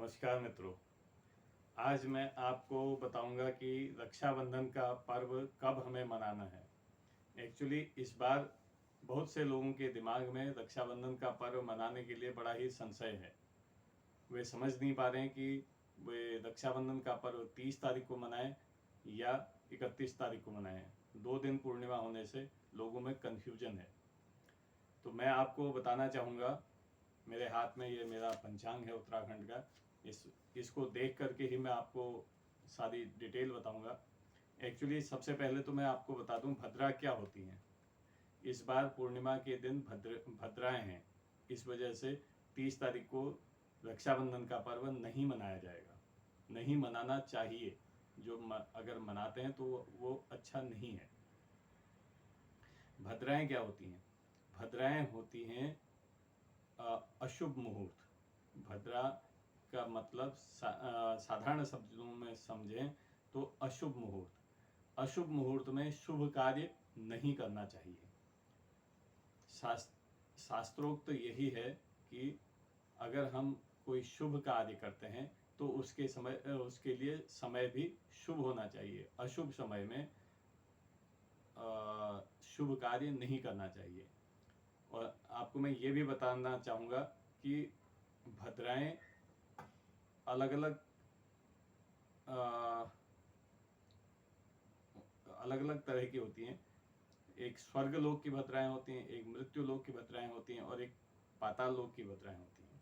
नमस्कार मित्रों। आज मैं आपको बताऊंगा कि रक्षाबंधन का पर्व कब हमें मनाना है। एक्चुअली इस बार बहुत से लोगों के दिमाग में रक्षाबंधन का पर्व मनाने के लिए बड़ा ही संशय है। वे समझ नहीं पा रहे हैं कि वे रक्षाबंधन का पर्व 30 तारीख को मनाएं या 31 तारीख को मनाएं। 2 दिन पूर्णिमा होने से लोगों में कन्फ्यूजन है। तो मैं आपको बताना चाहूँगा, मेरे हाथ में ये मेरा पंचांग है उत्तराखंड का। इसको देख करके ही मैं आपको सारी डिटेल बताऊंगा। एक्चुअली सबसे पहले तो मैं आपको बता दूं भद्रा क्या होती हैं। इस बार पूर्णिमा के दिन भद्राएं हैं, इस वजह से 30 तारीख को रक्षाबंधन का पर्व नहीं मनाया जाएगा। नहीं मनाना चाहिए, अगर मनाते हैं तो वो अच्छा नहीं है। भद्राएं क्या होती हैं? भद्राएं होती हैं अशुभ मुहूर्त। भद्रा का मतलब साधारण शब्दों में समझें तो अशुभ मुहूर्त। अशुभ मुहूर्त में शुभ कार्य नहीं करना चाहिए। शास्त्रोक्त यही है कि अगर हम कोई शुभ कार्य करते हैं तो उसके लिए समय भी शुभ होना चाहिए। अशुभ समय में शुभ कार्य नहीं करना चाहिए। और आपको मैं ये भी बताना चाहूँगा कि भद्राएं अलग अलग तरह की होती हैं। एक स्वर्ग लोक की भद्राएं होती हैं, एक मृत्यु लोक की भद्राएं होती हैं और एक पाताल लोक की भद्राएं होती हैं।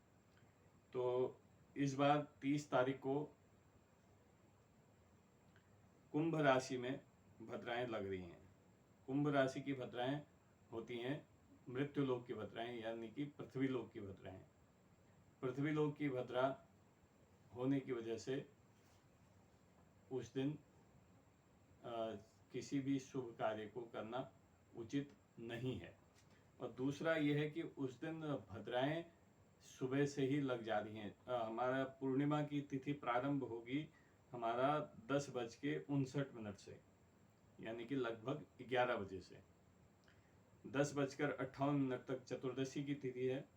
तो इस बार 30 तारीख को कुंभ राशि में भद्राएं लग रही हैं। कुंभ राशि की भद्राएं होती हैं मृत्यु लोक की भद्राएं, यानी कि पृथ्वी लोक की भद्राएं। पृथ्वी लोक की भद्रा होने की वजह से उस दिन किसी भी शुभ कार्य को करना उचित नहीं है। और दूसरा यह है कि उस दिन भद्राएं सुबह से ही लग जा रही हैं। हमारा पूर्णिमा की तिथि प्रारंभ होगी हमारा 10:59 से, यानी कि लगभग 11 बजे से। 10:58 तक चतुर्दशी की तिथि है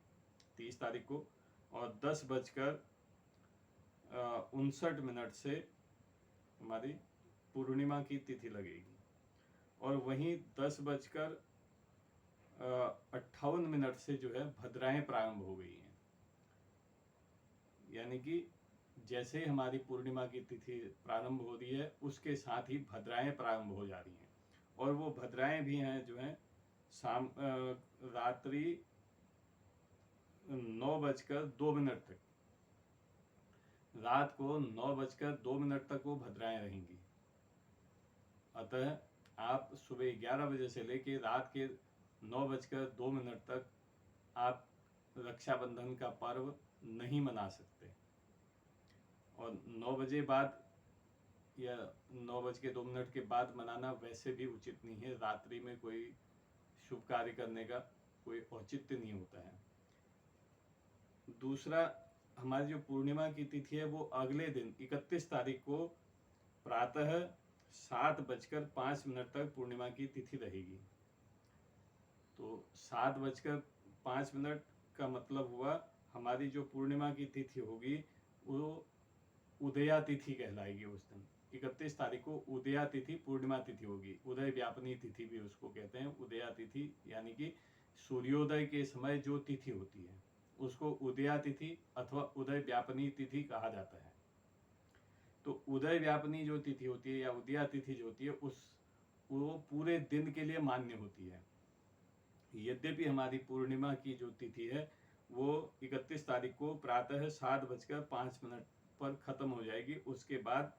30 तारीख को, और 10:59 से हमारी पूर्णिमा की तिथि लगेगी। और वहीं 10:58 से जो है भद्राएं प्रारंभ हो गई हैं। यानी कि जैसे ही हमारी पूर्णिमा की तिथि प्रारंभ हो रही है उसके साथ ही भद्राएं प्रारंभ हो जा रही हैं। और वो भद्राएं भी हैं जो हैं रात्रि 9:02 तक, रात को 9:02 तक वो भद्राएं रहेंगी। अतः आप सुबह 11 बजे से लेकर रात के 9:02 तक आप रक्षाबंधन का पर्व नहीं मना सकते। और 9 बजे बाद या 9:02 के बाद मनाना वैसे भी उचित नहीं है। रात्रि में कोई शुभ कार्य करने का कोई औचित्य नहीं होता है। दूसरा, हमारी जो पूर्णिमा की तिथि है वो अगले दिन 31 तारीख को प्रातः 7:05 तक पूर्णिमा की तिथि रहेगी। तो 7:05 का मतलब हुआ हमारी जो पूर्णिमा की तिथि होगी वो उदया तिथि कहलाएगी। उस दिन 31 तारीख को उदया तिथि पूर्णिमा तिथि होगी। उदय व्यापनी तिथि भी उसको कहते हैं। उदया तिथि यानी कि सूर्योदय के समय जो तिथि होती है उसको उदया तिथि अथवा उदय व्यापनी तिथि कहा जाता है। तो उदय व्यापनी जो तिथि होती है या उदया तिथि जो होती है वो पूरे दिन के लिए मान्य होती है। यद्यपि हमारी पूर्णिमा की जो तिथि है वो 31 तारीख को प्रातः 7:05 पर खत्म हो जाएगी। उसके बाद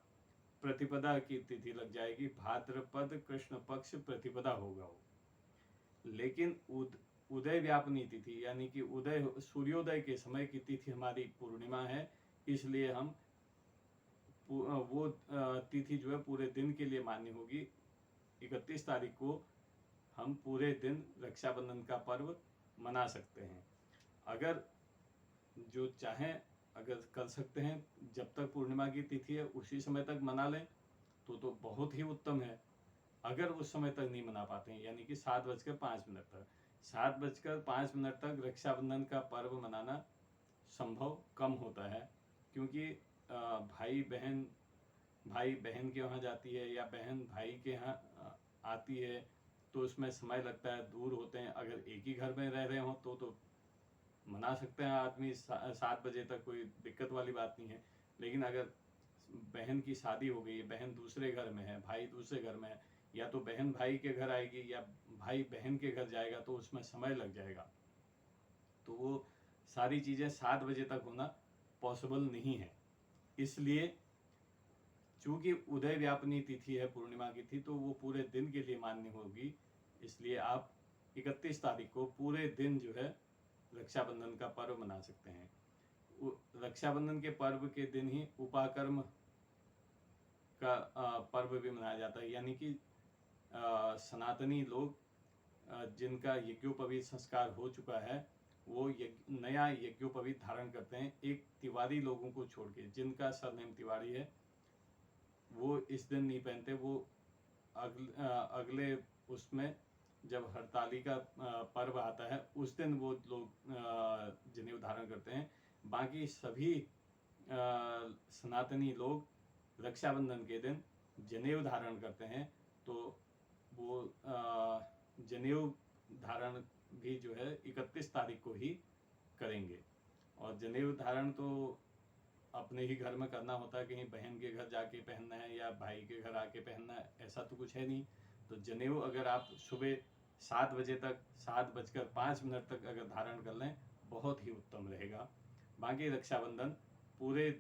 प्रतिपदा की तिथि लग जाएगी। भाद्रपद कृष्ण पक्ष प्रतिपदा होगा वो। लेकिन उदय व्यापनी तिथि यानी कि सूर्योदय के समय की तिथि हमारी पूर्णिमा है, इसलिए हम वो तिथि जो है पूरे दिन के लिए मान्य होगी। 31 तारीख को हम पूरे दिन रक्षाबंधन का पर्व मना सकते हैं। अगर जो चाहें अगर कर सकते हैं, जब तक पूर्णिमा की तिथि है उसी समय तक मना लें तो बहुत ही उत्तम है। अगर उस समय तक नहीं मना पाते हैं यानी कि 7:05 तक, 7:05 तक रक्षाबंधन का पर्व मनाना संभव कम होता है। क्योंकि भाई बहन के वहाँ जाती है या बहन भाई के यहाँ आती है, तो उसमें समय लगता है, दूर होते हैं। अगर एक ही घर में रह रहे हों तो मना सकते हैं आदमी 7 बजे तक, कोई दिक्कत वाली बात नहीं है। लेकिन अगर बहन की शादी हो गई है, बहन दूसरे घर में है, भाई दूसरे घर में है, या तो बहन भाई के घर आएगी या भाई बहन के घर जाएगा, तो उसमें समय लग जाएगा। तो वो सारी चीज़ें 7 बजे तक होना पॉसिबल नहीं है। इसलिए चूंकि उदय व्यापनी तिथि है पूर्णिमा की तिथि, तो वो पूरे दिन के लिए मान्य होगी। इसलिए आप 31 तारीख को पूरे दिन जो है रक्षाबंधन का पर्व मना सकते हैं। रक्षाबंधन के पर्व के दिन ही उपाकर्म का पर्व भी मनाया जाता है, यानी कि सनातनी लोग जिनका यज्ञोपवीत संस्कार हो चुका है, वो नया यज्ञोपवीत धारण करते हैं। एक तिवारी लोगों को छोड़ के, जिनका सरनेम तिवारी है, वो इस दिन नहीं पहनते। वो अगले उसमें जब हरताली का पर्व आता है, उस दिन वो लोग जनेऊ धारण करते हैं। बाकी सभी सनातनी लोग रक्षाबंधन के दिन जनेऊ धारण करते हैं। तो वो जनेऊ धारण भी जो है 31 तारीख को ही करेंगे। और जनेऊ धारण तो अपने ही घर में करना होता है, कहीं बहन के घर जाके पहनना है या भाई के घर आके पहनना है, ऐसा तो कुछ है नहीं। तो जनेऊ अगर आप सुबह 7 बजे तक, 7:05 तक अगर धारण कर लें, बहुत ही उत्तम रहेगा। बाकी रक्षाबंधन पूरे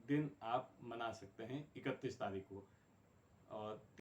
दिन आप मना सकते हैं 31 तारीख को। और